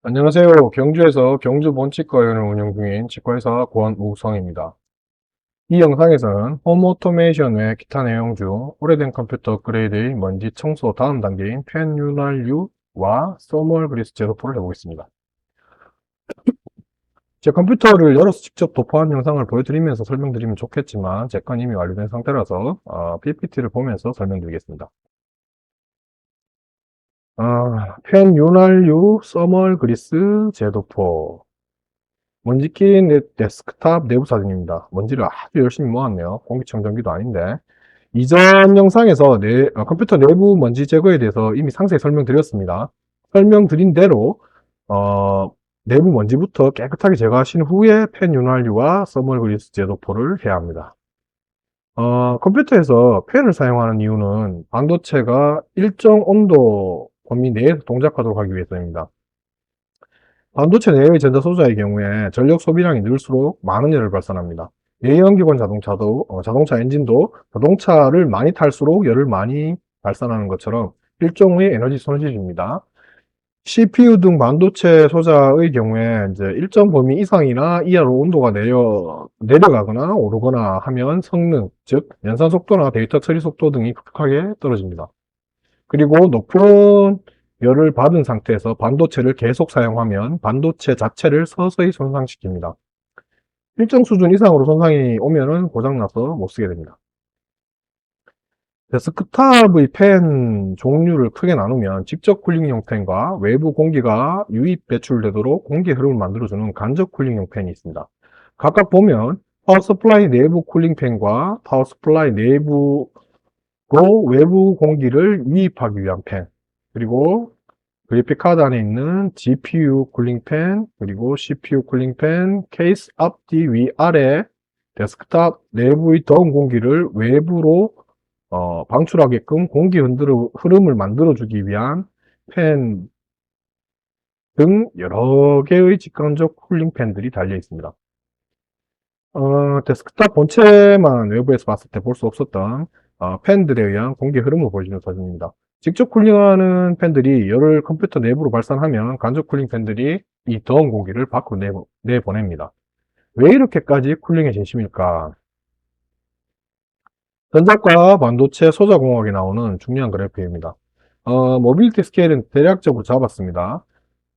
안녕하세요. 경주에서 경주 본치과의원을 운영 중인 치과의사 권우성입니다. 이 영상에서는 홈 오토메이션 외 기타 내용 중 오래된 컴퓨터 업그레이드의 먼지 청소 다음 단계인 펜 윤활유와 써멀 그리스 제도포를 해보겠습니다. 제 컴퓨터를 열어서 직접 도포한 영상을 보여드리면서 설명드리면 좋겠지만 제 건 이미 완료된 상태라서 PPT를 보면서 설명드리겠습니다. 펜 윤활유 써멀 그리스 제도포 먼지 낀 데스크탑 내부 사진입니다. 먼지를 아주 열심히 모았네요. 공기청정기도 아닌데. 이전 영상에서 컴퓨터 내부 먼지 제거에 대해서 이미 상세히 설명드렸습니다. 설명드린 대로 어, 내부 먼지부터 깨끗하게 제거하신 후에 펜 윤활유와 써멀 그리스 제도포를 해야 합니다. 컴퓨터에서 펜을 사용하는 이유는 반도체가 일정 온도 범위 내에서 동작하도록 하기 위해서입니다. 반도체 내의 전자소자의 경우에 전력 소비량이 늘수록 많은 열을 발산합니다. 내연기관 자동차도, 자동차 엔진도 자동차를 많이 탈수록 열을 많이 발산하는 것처럼 일종의 에너지 손실입니다. CPU 등 반도체 소자의 경우에 이제 일정 범위 이상이나 이하로 온도가 내려가거나 오르거나 하면 성능, 즉 연산 속도나 데이터 처리 속도 등이 급격하게 떨어집니다. 그리고 높은 열을 받은 상태에서 반도체를 계속 사용하면 반도체 자체를 서서히 손상시킵니다. 일정 수준 이상으로 손상이 오면은 고장나서 못 쓰게 됩니다. 데스크탑의 팬 종류를 크게 나누면 직접 쿨링용 팬과 외부 공기가 유입 배출되도록 공기 흐름을 만들어주는 간접 쿨링용 팬이 있습니다. 각각 보면 파워 서플라이 내부 쿨링 팬과 파워 서플라이 내부로 외부 공기를 유입하기 위한 팬, 그리고 그래픽카드 안에 있는 GPU 쿨링팬, 그리고 CPU 쿨링팬, 케이스 앞뒤 위아래 데스크탑 내부의 더운 공기를 외부로 방출하게끔 공기 흐름을 만들어주기 위한 팬 등 여러 개의 직관적 쿨링팬들이 달려 있습니다. 데스크탑 본체만 외부에서 봤을 때 볼 수 없었던 팬들에 의한 공기 흐름을 보여주는 사진입니다. 직접 쿨링하는 팬들이 열을 컴퓨터 내부로 발산하면 간접 쿨링 팬들이 이 더운 공기를 밖으로 내보냅니다. 왜 이렇게까지 쿨링에 진심일까? 전자과 반도체 소자공학에 나오는 중요한 그래프입니다. 모빌리티 스케일은 대략적으로 잡았습니다.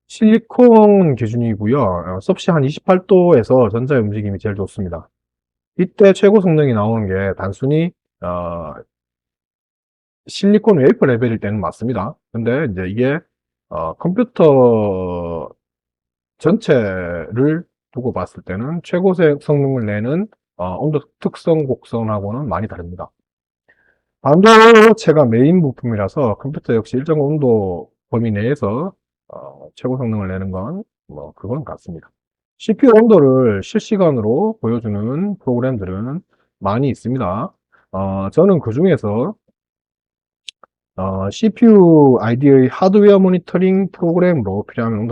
실리콘 기준이고요. 섭씨 한 28도에서 전자의 움직임이 제일 좋습니다. 이때 최고 성능이 나오는 게 단순히 어, 실리콘 웨이퍼 레벨일 때는 맞습니다. 근데 이제 이게 컴퓨터 전체를 두고 봤을 때는 최고 성능을 내는 온도 특성 곡선하고는 많이 다릅니다. 반도체가 메인 부품이라서 컴퓨터 역시 일정 온도 범위 내에서 최고 성능을 내는 건 뭐 그건 같습니다. CPU 온도를 실시간으로 보여주는 프로그램들은 많이 있습니다. 저는 그 중에서 CPU ID의 하드웨어 모니터링 프로그램으로 필요하면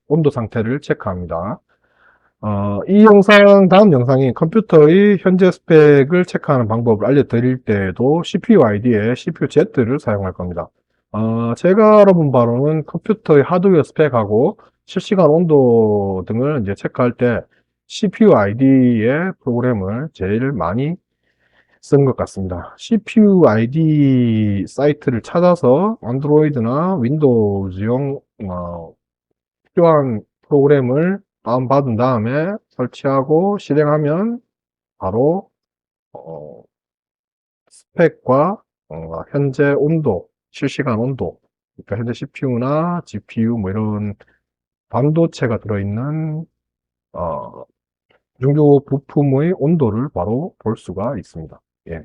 온도 상태를 체크합니다. 이 영상, 다음 영상이 컴퓨터의 현재 스펙을 체크하는 방법을 알려드릴 때에도 CPU ID에 CPU Z를 사용할 겁니다. 제가 알아본 바로는 컴퓨터의 하드웨어 스펙하고 실시간 온도 등을 이제 체크할 때 CPU ID의 프로그램을 제일 많이 쓴 것 같습니다. CPU ID 사이트를 찾아서 안드로이드나 윈도우즈용 필요한 프로그램을 다운받은 다음에 설치하고 실행하면 바로 어, 스펙과 현재 온도, 실시간 온도, 그러니까 현재 CPU나 GPU 뭐 이런 반도체가 들어있는 중요 부품의 온도를 바로 볼 수가 있습니다. 예.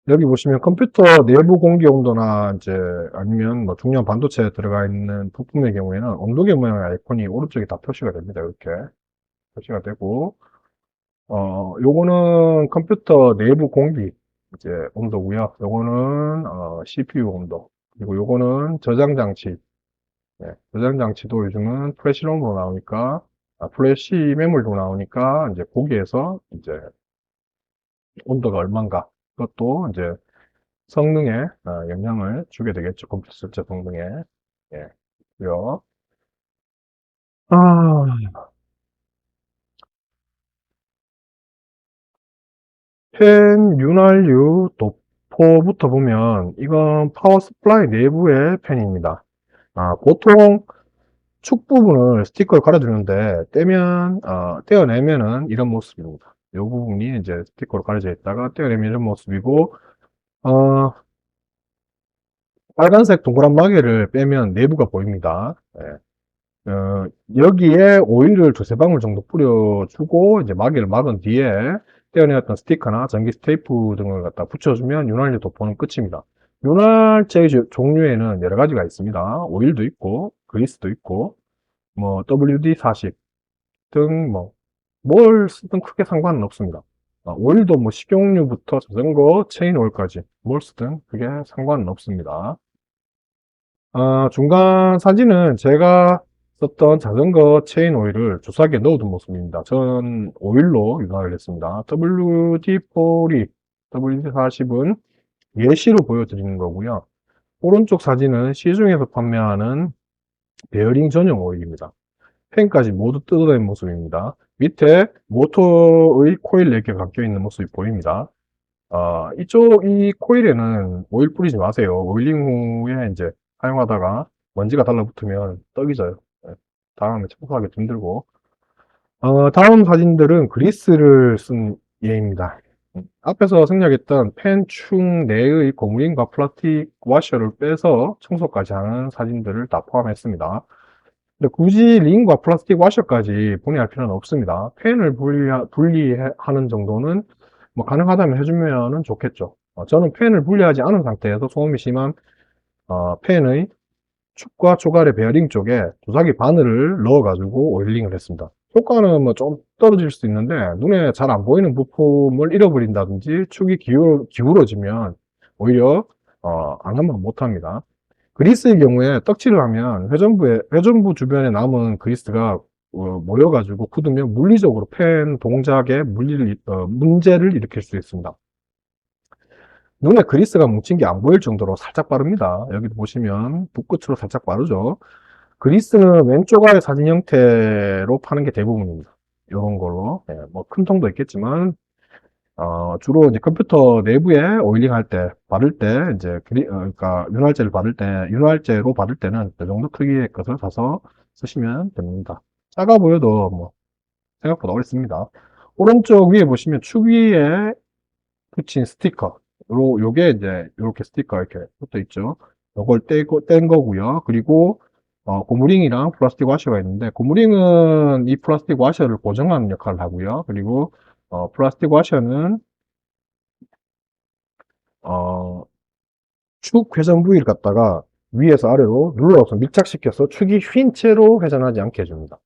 여기 보시면 컴퓨터 내부 공기 온도나 이제 아니면 뭐 중요한 반도체에 들어가 있는 부품의 경우에는 온도계 모양의 아이콘이 오른쪽에 다 표시가 됩니다. 이렇게 표시가 되고, 요거는 컴퓨터 내부 공기 이제 온도고요. 요거는 CPU 온도. 그리고 요거는 저장 장치. 네, 저장 장치도 요즘은 플래시롬으로 나오니까, 플래시 메모리로 나오니까 이제 거기에서 이제 온도가 얼마인가. 그것도 이제 성능에 영향을 주게 되겠죠. 컴퓨터 전체 성능에. 예. 있고요. 아, 팬 윤활유 도포부터 보면 이건 파워 서플라이 내부의 팬입니다. 보통 축 부분을 스티커를 갈아주는데 떼어내면은 이런 모습입니다. 이 부분이 이제 스티커로 가려져 있다가 떼어내면 이런 모습이고, 어, 빨간색 동그란 마개를 빼면 내부가 보입니다. 예. 여기에 오일을 두세 방울 정도 뿌려주고 이제 마개를 막은 뒤에 떼어내었던 스티커나 전기 스테이프 등을 갖다 붙여주면 윤활유 도포는 끝입니다. 윤활제 종류에는 여러 가지가 있습니다. 오일도 있고 그리스도 있고 뭐 WD-40 등 뭘 쓰든 크게 상관은 없습니다. 오일도 뭐 식용유부터 자전거 체인 오일까지 뭘 쓰든 그게 상관은 없습니다. 중간 사진은 제가 썼던 자전거 체인 오일을 주사기에 넣어둔 모습입니다. 전 오일로 윤활을 했습니다. WD-40, WD-40은 예시로 보여드리는 거고요. 오른쪽 사진은 시중에서 판매하는 베어링 전용 오일입니다. 펜까지 모두 뜯어낸 모습입니다. 밑에 모터의 코일 4개 감겨 있는 모습이 보입니다. 이 코일에는 오일 뿌리지 마세요. 오일링 후에 이제 사용하다가 먼지가 달라붙으면 떡이 져요. 네, 다음에 청소하기 힘들고. 다음 사진들은 그리스를 쓴 예입니다. 앞에서 생략했던 펜충 내의 고무링과 플라스틱 와셔를 빼서 청소까지 하는 사진들을 다 포함했습니다. 근데 굳이 링과 플라스틱 와셔까지 분해할 필요는 없습니다. 펜을 분리하는 정도는 뭐 가능하다면 해주면 좋겠죠. 저는 펜을 분리하지 않은 상태에서 소음이 심한 펜의 축과 초갈의 베어링 쪽에 주사기 바늘을 넣어가지고 오일링을 했습니다. 효과는 뭐 좀 떨어질 수 있는데 눈에 잘 안 보이는 부품을 잃어버린다든지 축이 기울어지면 오히려 안 하면 못합니다. 그리스의 경우에 떡칠을 하면 회전부 주변에 남은 그리스가 모여가지고 굳으면 물리적으로 펜 동작에 문제를 일으킬 수 있습니다. 눈에 그리스가 뭉친 게 안 보일 정도로 살짝 바릅니다. 여기 보시면 붓끝으로 살짝 바르죠. 그리스는 왼쪽 아래 사진 형태로 파는 게 대부분입니다. 이런 걸로. 뭐 큰 통도 있겠지만, 주로 이제 컴퓨터 내부에 오일링 할 때, 바를 때, 이제, 그러니까 윤활제로 바를 때는 이 정도 크기의 것을 사서 쓰시면 됩니다. 작아 보여도 뭐, 생각보다 어렵습니다. 오른쪽 위에 보시면 축 위에 붙인 스티커. 요게 이제, 요렇게 스티커 이렇게 붙어 있죠. 요걸 뗀 거고요. 그리고, 고무링이랑 플라스틱 와셔가 있는데, 고무링은 이 플라스틱 와셔를 고정하는 역할을 하고요. 그리고, 플라스틱 와셔는, 어, 축 회전 부위를 갖다가 위에서 아래로 눌러서 밀착시켜서 축이 휜 채로 회전하지 않게 해줍니다.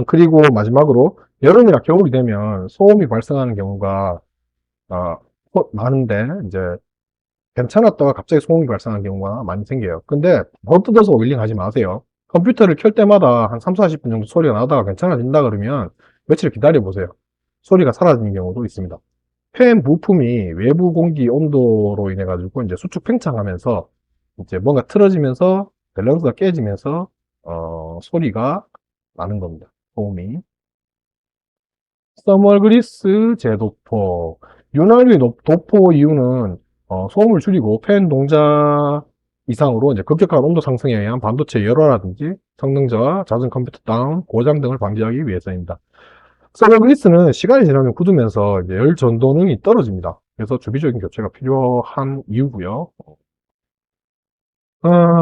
그리고 마지막으로, 여름이나 겨울이 되면 소음이 발생하는 경우가, 많은데, 이제, 괜찮았다가 갑자기 소음이 발생하는 경우가 많이 생겨요. 근데 바로 뜯어서 오일링 하지 마세요. 컴퓨터를 켤 때마다 한 3, 40분 정도 소리가 나다가 괜찮아진다 그러면 며칠 기다려 보세요. 소리가 사라지는 경우도 있습니다. 팬 부품이 외부 공기 온도로 인해 가지고 이제 수축 팽창하면서 이제 뭔가 틀어지면서 밸런스가 깨지면서 소리가 나는 겁니다. 소음이. 써멀 그리스 재도포. 윤활유 도포 이유는 소음을 줄이고 팬 동작 이상으로 이제 급격한 온도 상승에 의한 반도체 열화라든지 성능 저하, 잦은 컴퓨터 다운, 고장 등을 방지하기 위해서입니다. 써멀 그리스는 시간이 지나면 굳으면서 이제 열 전도능이 떨어집니다. 그래서 주기적인 교체가 필요한 이유고요.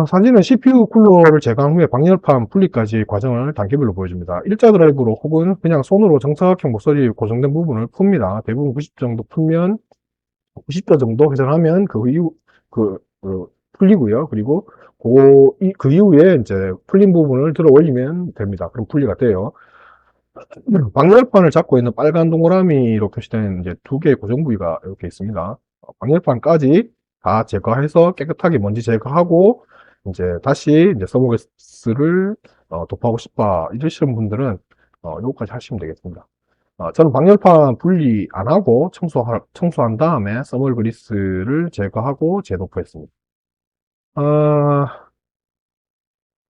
사진은 CPU 쿨러를 제거한 후에 방열판 분리까지 과정을 단계별로 보여줍니다. 일자 드라이브로 혹은 그냥 손으로 정사각형 모서리 고정된 부분을 풉니다. 대부분 90 정도 풀면, 90도 정도 회전하면 풀리고요. 그리고 그 이후에 이제 풀린 부분을 들어 올리면 됩니다. 그럼 분리가 돼요. 방열판을 잡고 있는 빨간 동그라미로 표시된 이제 두 개의 고정 부위가 이렇게 있습니다. 방열판까지 다 제거해서 깨끗하게 먼지 제거하고 이제 다시 이제 서머그리스를 도포하고 싶다 이러시는 분들은 요거까지 하시면 되겠습니다. 저는 방열판 분리 안 하고 청소한 다음에 서머그리스를 제거하고 재도포했습니다. 아,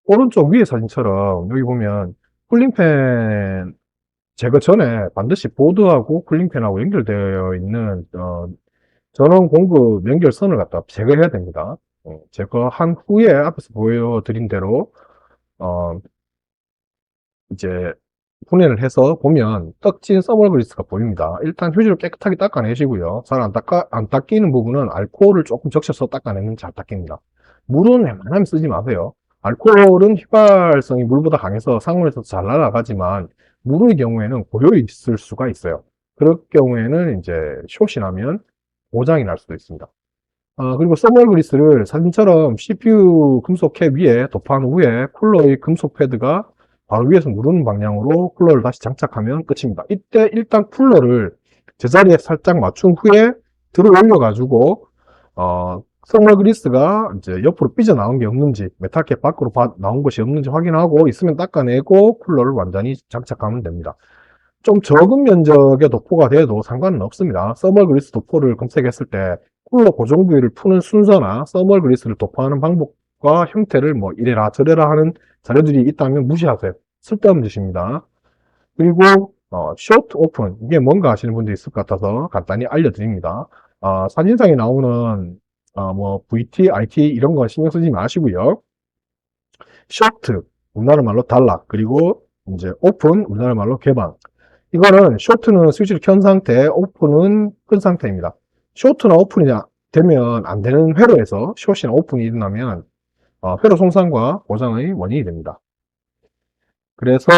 오른쪽 위에 사진처럼 여기 보면 쿨링팬 제거 전에 반드시 보드하고 쿨링팬하고 연결되어 있는 전원 공급 연결선을 갖다 제거해야 됩니다. 제거한 후에 앞에서 보여드린 대로 어, 이제 분해를 해서 보면 떡진 서머 그리스가 보입니다. 일단 휴지로 깨끗하게 닦아내시고요. 잘 안 닦이는 부분은 알코올을 조금 적셔서 닦아내면 잘 닦입니다. 물은 웬만하면 쓰지 마세요. 알코올은 휘발성이 물보다 강해서 상온에서 잘 날아가지만 물의 경우에는 고여 있을 수가 있어요. 그럴 경우에는 이제 숏이 나면 고장이 날 수도 있습니다. 그리고 서머 그리스를 사진처럼 CPU 금속 캡 위에 도포한 후에 쿨러의 금속 패드가 바로 위에서 누르는 방향으로 쿨러를 다시 장착하면 끝입니다. 이때 일단 쿨러를 제자리에 살짝 맞춘 후에 들어 올려가지고 서머 그리스가 이제 옆으로 삐져나온 게 없는지 메탈캡 밖으로 나온 것이 없는지 확인하고 있으면 닦아내고 쿨러를 완전히 장착하면 됩니다. 좀 적은 면적의 도포가 돼도 상관은 없습니다. 서머 그리스 도포를 검색했을 때 쿨러 고정 부위를 푸는 순서나 서머 그리스를 도포하는 방법과 형태를 뭐 이래라 저래라 하는 자료들이 있다면 무시하세요. 쓸데없는 짓입니다. 그리고 쇼트 오픈 이게 뭔가 하시는 분들이 있을 것 같아서 간단히 알려드립니다. 사진상에 나오는 뭐 VT, IT 이런 거 신경 쓰지 마시고요. 쇼트 우리나라 말로 단락 그리고 이제 오픈 우리나라 말로 개방 이거는 쇼트는 스위치를 켠 상태, 오픈은 끈 상태입니다. 쇼트나 오픈이 되면 안 되는 회로에서 숏이나 오픈이 일어나면 회로 손상과 고장의 원인이 됩니다. 그래서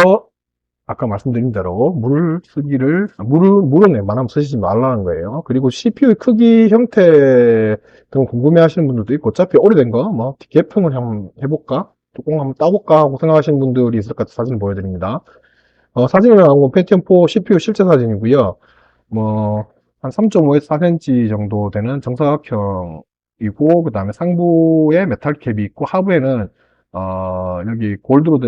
아까 말씀드린 대로 물은 웬만하면 쓰시지 말라는 거예요. 그리고 CPU의 크기 형태 등 궁금해 하시는 분들도 있고 어차피 오래된 거 뭐 개평을 한번 해볼까? 뚜껑 한번 따볼까 하고 생각하시는 분들이 있을 것 같아서 사진 보여드립니다. 사진에 나온 건 펜티엄 4 CPU 실제 사진이고요. 뭐, 한 3.5에서 4cm 정도 되는 정사각형이고, 그 다음에 상부에 메탈 캡이 있고, 하부에는, 여기 골드로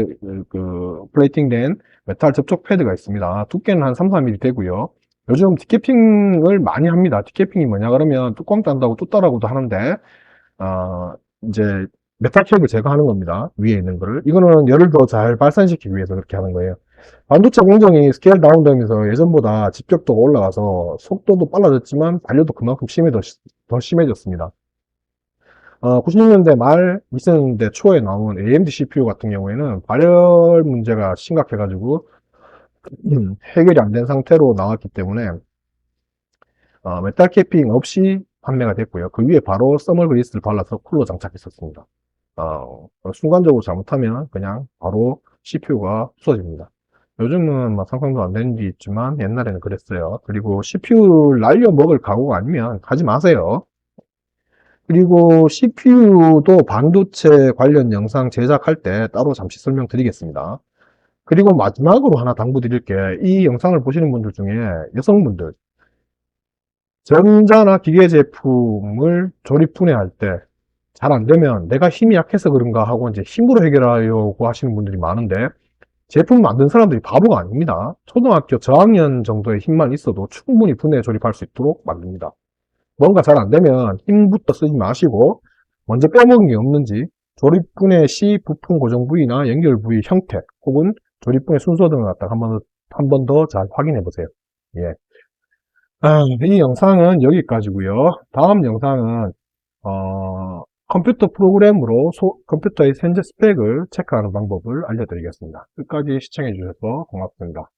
플레이팅 된 메탈 접촉 패드가 있습니다. 두께는 한 3, 4mm 되고요. 요즘 디캐핑을 많이 합니다. 디캐핑이 뭐냐, 그러면 뚜껑 딴다고 뚜따라고도 하는데, 어, 이제 메탈 캡을 제거하는 겁니다. 위에 있는 거를. 이거는 열을 더 잘 발산시키기 위해서 그렇게 하는 거예요. 반도체 공정이 스케일 다운 되면서 예전보다 집격도가 올라가서 속도도 빨라졌지만 단류도 그만큼 더 심해졌습니다. 90년대 말, 2000년대 초에 나온 AMD CPU 같은 경우에는 발열 문제가 심각해가지고 해결이 안 된 상태로 나왔기 때문에 메탈 캐핑 없이 판매가 됐고요. 그 위에 바로 서멀 그리스를 발라서 쿨러 장착했었습니다. 순간적으로 잘못하면 그냥 바로 CPU가 부서집니다. 요즘은 뭐 상상도 안 되는 일이 있지만 옛날에는 그랬어요. 그리고 CPU를 날려 먹을 각오가 아니면 하지 마세요. 그리고 CPU도 반도체 관련 영상 제작할 때 따로 잠시 설명드리겠습니다. 그리고 마지막으로 하나 당부드릴 게 이 영상을 보시는 분들 중에 여성분들 전자나 기계 제품을 조립 분해할 때 잘 안 되면 내가 힘이 약해서 그런가 하고 이제 힘으로 해결하려고 하시는 분들이 많은데 제품 만든 사람들이 바보가 아닙니다. 초등학교 저학년 정도의 힘만 있어도 충분히 분해 조립할 수 있도록 만듭니다. 뭔가 잘 안 되면 힘부터 쓰지 마시고 먼저 빼먹은 게 없는지 조립 분해 시 부품 고정 부위나 연결 부위 형태 혹은 조립 분해 순서 등을 갖다가 한 번 더 잘 확인해 보세요. 예. 이 영상은 여기까지고요. 다음 영상은 컴퓨터 프로그램으로 컴퓨터의 현재 스펙을 체크하는 방법을 알려드리겠습니다. 끝까지 시청해 주셔서 고맙습니다.